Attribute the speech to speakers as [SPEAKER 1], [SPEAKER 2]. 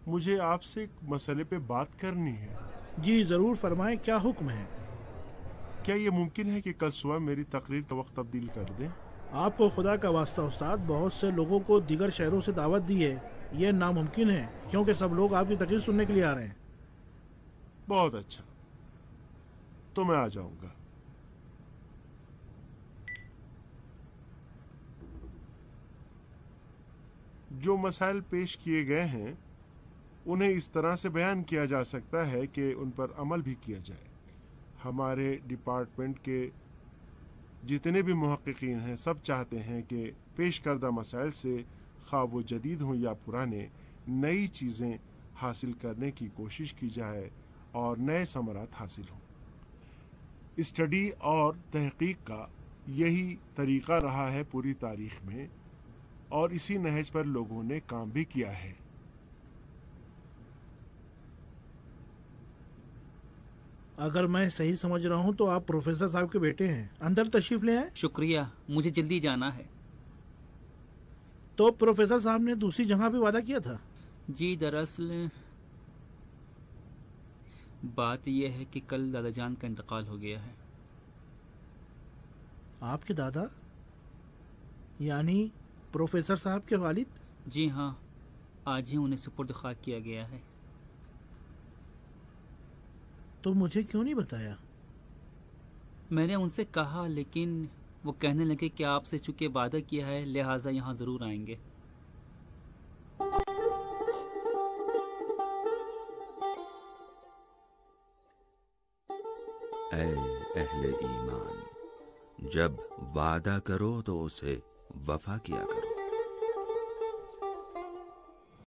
[SPEAKER 1] مجھے آپ سے ایک مسئلے پہ بات کرنی ہے۔
[SPEAKER 2] جی ضرور فرمائیں، کیا حکم ہے؟
[SPEAKER 1] کیا یہ ممکن ہے کہ کل صبح میری تقریر کا وقت تبدیل کر دیں؟
[SPEAKER 2] آپ کو خدا کا واسطہ استاد، بہت سے لوگوں کو دیگر شہروں سے دعوت دی ہے، یہ ناممکن ہے کیونکہ سب لوگ آپ کی تقریر سننے کے لیے آ رہے ہیں۔
[SPEAKER 1] بہت اچھا، تو میں آ جاؤں گا۔ جو مسائل پیش کیے گئے ہیں انہیں اس طرح سے بیان کیا جا سکتا ہے کہ ان پر عمل بھی کیا جائے۔ ہمارے ڈپارٹمنٹ کے جتنے بھی محققین ہیں سب چاہتے ہیں کہ پیش کردہ مسائل سے خواہ وہ جدید ہوں یا پرانے، نئی چیزیں حاصل کرنے کی کوشش کی جائے اور نئے ثمرات حاصل ہوں۔ اسٹڈی اور تحقیق کا یہی طریقہ رہا ہے پوری تاریخ میں، اور اسی نہج پر لوگوں نے کام بھی کیا ہے۔
[SPEAKER 2] اگر میں صحیح سمجھ رہا ہوں تو آپ پروفیسر صاحب کے بیٹے ہیں، اندر تشریف لے آئیں۔
[SPEAKER 3] شکریہ، مجھے جلدی جانا ہے۔
[SPEAKER 2] تو پروفیسر صاحب نے دوسری جگہ بھی وعدہ کیا تھا؟
[SPEAKER 3] جی دراصل بات یہ ہے کہ کل دادا جان کا انتقال ہو گیا ہے۔
[SPEAKER 2] آپ کے دادا یعنی پروفیسر صاحب کے والد؟
[SPEAKER 3] جی ہاں، آج ہی انہیں سپرد خاک کیا گیا ہے۔
[SPEAKER 2] تو مجھے کیوں نہیں بتایا؟
[SPEAKER 3] میں نے ان سے کہا لیکن وہ کہنے لگے کہ آپ سے چونکہ وعدہ کیا ہے لہٰذا یہاں ضرور آئیں گے۔
[SPEAKER 4] اے اہل ایمان، جب وعدہ کرو تو اسے وفا کیا کرو۔